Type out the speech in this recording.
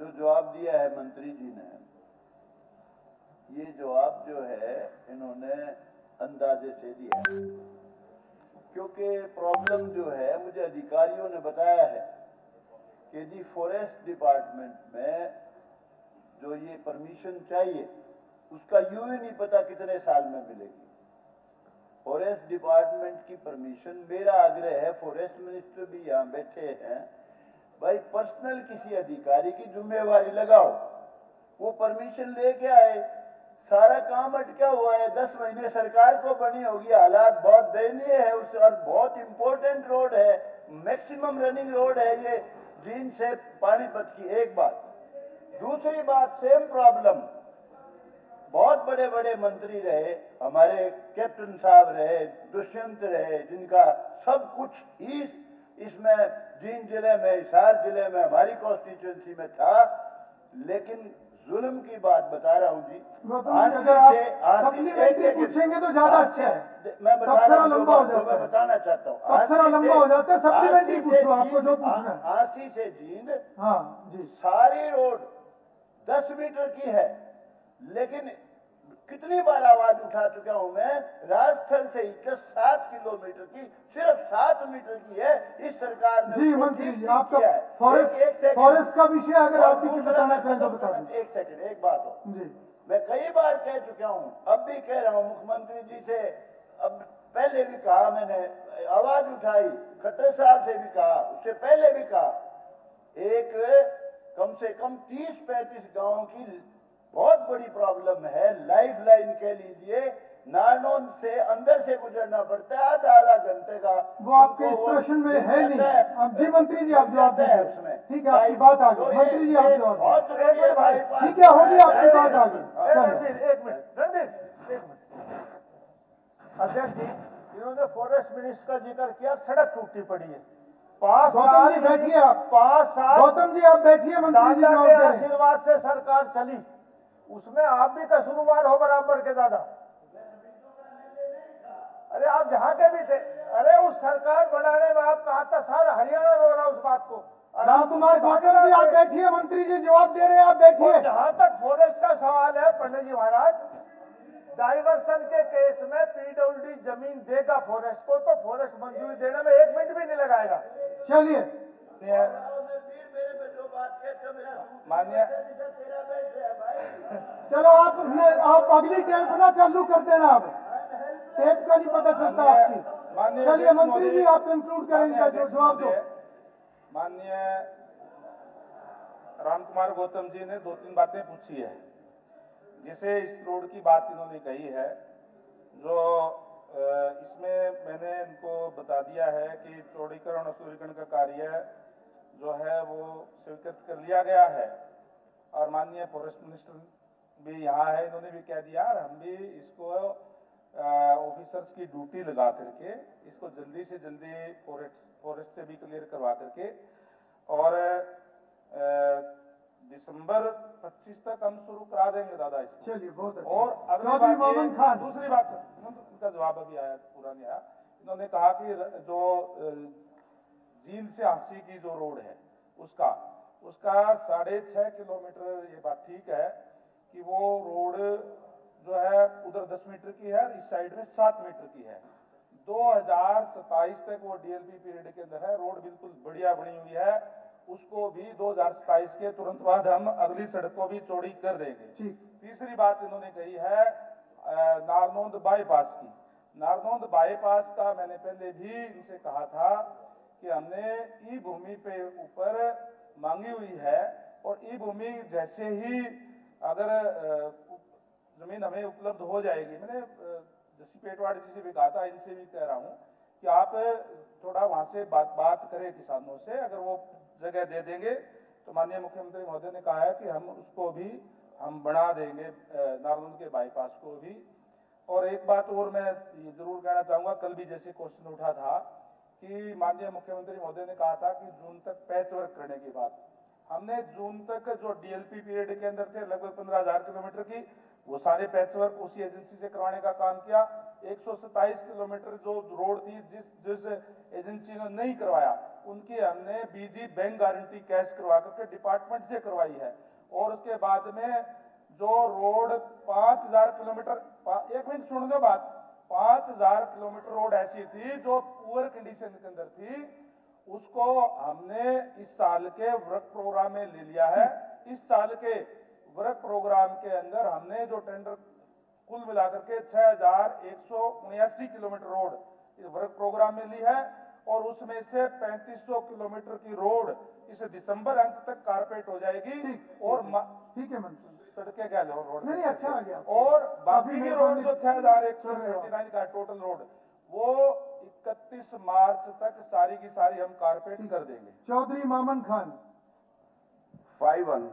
जो जवाब दिया है मंत्री जी ने, ये जवाब जो है इन्होंने अंदाजे से दिया है, क्योंकि प्रॉब्लम जो है मुझे अधिकारियों ने बताया है कि जी फॉरेस्ट डिपार्टमेंट में जो ये परमिशन चाहिए उसका यूं ही नहीं पता कितने साल में मिलेगी। फॉरेस्ट डिपार्टमेंट की परमिशन, मेरा आग्रह है, फॉरेस्ट मिनिस्टर भी यहाँ बैठे हैं, भाई पर्सनल किसी अधिकारी की जिम्मेवारी लगाओ, वो परमिशन लेके आए। सारा काम अटका हुआ है, 10 महीने सरकार को बनी होगी, हालात बहुत दयनीय है उस, और बहुत इंपॉर्टेंट रोड है, मैक्सिमम रनिंग रोड है ये जींद से पानीपत की। एक बात। दूसरी बात, सेम प्रॉब्लम, बहुत बड़े बड़े मंत्री रहे, हमारे कैप्टन साहब रहे, दुष्यंत रहे, जिनका सब कुछ ही इसमें जींद जिले में, हिसार जिले में, हमारी कॉन्स्टिट्यूंसी में था, लेकिन जुल्म की बात बता रहा हूं जी। सप्लीमेंट्री पूछेंगे तो ज्यादा अच्छा है, मैं बता रहा हूं, लंबा हो जाता है, मैं बताना चाहता हूँ, लंबा हो जाता है। सप्लीमेंट्री पूछो, आपको जो पूछना है। आसी से जींद, हाँ जी, सारी रोड 10 मीटर की है, लेकिन कितनी बार आवाज उठा चुका हूं मैं, राजस्थल से 7 किलोमीटर की सिर्फ 7 मीटर की है। इस सरकार ने जी मंत्री जी, आपका फॉरेस्ट का विषय अगर आप भी बताना चाहें तो बता दें। एक सेकंड, एक बात हो जी, मैं कई बार कह चुका हूं, अब भी कह रहा हूं, मुख्यमंत्री जी से अब पहले भी कहा, मैंने आवाज उठाई, खट्टर साहब से भी कहा, उससे पहले भी कहा, एक कम से कम 30-35 गांवों की बहुत बड़ी प्रॉब्लम है। लाइफ लाइन कह लीजिए, नारनौंद से अंदर से गुजरना पड़ता है, आधा घंटे का। वो आपके इस प्रश्न में है नहीं। अब जी मंत्री जी आप जवाब दीजिए उसमें। ठीक है, आपकी बात आ गई मंत्री जी, आप जवाब बहुत जरूरी है भाई। ठीक है, होगी आपकी बात आ गई। रणधीर एक मिनट, अध्यक्ष जी, इन्होंने फॉरेस्ट मिनिस्टर का जिक्र किया, सड़क टूटी पड़ी है 5 साल। गौतम जी बैठिए, आप 5 साल गौतम जी आप बैठिए, मंत्री जी जवाब दे रहे हैं। आशीर्वाद से सरकार चली, उसमें आप भी कसूरवार हो बराबर के दादा। अरे आप जहां के भी थे, अरे उस सरकार बनाने में आप कहा था, सारा हरियाणा रो रहा उस बात को। राम कुमार गौतम जी आप बैठिए, मंत्री जी जवाब दे रहे हैं, आप बैठिए। जहां तक फॉरेस्ट का सवाल है पंडित जी महाराज, डाइवर्सन के केस में पीडब्ल्यूडी जमीन देगा फॉरेस्ट को, तो फॉरेस्ट मंजूरी देने में 1 मिनट भी नहीं लगाएगा। चलिए मान्य, चलो आप अगली टेप ना चालू कर देना, अब टेप का नहीं पता चलता आपकी। चलिए मंत्री जी आप कंक्लूड करें इनका जो जवाब दो। माननीय राम कुमार गौतम जी ने 2-3 बातें पूछी है, जिसे इस रोड की बात इन्होंने कही है, जो इसमें मैंने इनको बता दिया है कि चौड़ीकरण और सुदृढ़ीकरण का कार्य जो है वो स्वीकृत कर लिया गया है, और माननीय फॉरेस्ट मिनिस्टर भी यहाँ है, इन्होंने भी कह दिया, और हम भी इसको ऑफिसर्स की ड्यूटी लगा करके इसको जल्दी से जल्दी फॉरेस्ट से भी क्लियर करवा करके, और दिसंबर 25 तक हम शुरू करा देंगे दादा इसको। चलिए बहुत अच्छा। और अगली बात खान, दूसरी बात उनका जवाब अभी आया, पूरा नहीं आया। इन्होंने कहा कि जो जींद से हांसी की जो रोड है उसका 6.5 किलोमीटर, ये बात ठीक है कि वो रोड जो है उधर 10 मीटर की है, इस साइड में 7 मीटर की है। 2027 तक वो डीएलपी पीरियड के अंदर है, रोड बिल्कुल बढ़िया बनी हुई है, उसको भी 2027 के तुरंत बाद हम अगली सड़क को भी चौड़ी कर देंगे। तीसरी बात इन्होंने कही है नारनौंद बाईपास की। नारनौंद बाईपास का मैंने पहले भी इनसे कहा था कि हमने ई भूमि पे ऊपर मांगी हुई है, और ई भूमि जैसे ही अगर जमीन हमें उपलब्ध हो जाएगी, मैंने जैसी पेटवाड़ जी से भी कहा था, इनसे भी कह रहा हूं कि आप थोड़ा वहां से बात करें किसानों से, अगर वो जगह दे देंगे तो माननीय मुख्यमंत्री महोदय ने कहा है कि हम उसको भी हम बढ़ा देंगे, नारनौंद के बाईपास को भी। और एक बात और मैं ये जरूर कहना चाहूंगा, कल भी जैसे क्वेश्चन उठा था कि माननीय मुख्यमंत्री महोदय ने कहा था कि जून तक पैच वर्क करने की बात, हमने जून तक जो डीएलपी पीरियड के अंदर थे लगभग 15,000 किलोमीटर की, वो सारे पैच वर्क उसी एजेंसी से करवाने का काम किया। 127 किलोमीटर जो रोड थी जिस एजेंसी ने नहीं करवाया, उनकी हमने बीजी बैंक गारंटी कैश करवा करके डिपार्टमेंट से करवाई है। और उसके बाद में जो रोड 5000 किलोमीटर, एक मिनट सुन लो बात, 5000 किलोमीटर रोड ऐसी थी जो पुअर कंडीशन के अंदर थी, उसको हमने इस साल के वर्क प्रोग्राम में ले लिया है। इस साल के वर्क प्रोग्राम के अंदर हमने जो टेंडर कुल मिलाकर के 6179 किलोमीटर रोड इस वर्क प्रोग्राम में ली है, और उसमें से 3500 किलोमीटर की रोड इस दिसंबर अंत तक कारपेट हो जाएगी। और ठीक है मंत्री, सड़कें क्या रोड नहीं अच्छा आ गया। और बाकी की रोड जो 6179 का टोटल रोड, वो 31 मार्च तक सारी की सारी हम कारपेट कर देंगे। चौधरी मामन खान 5-1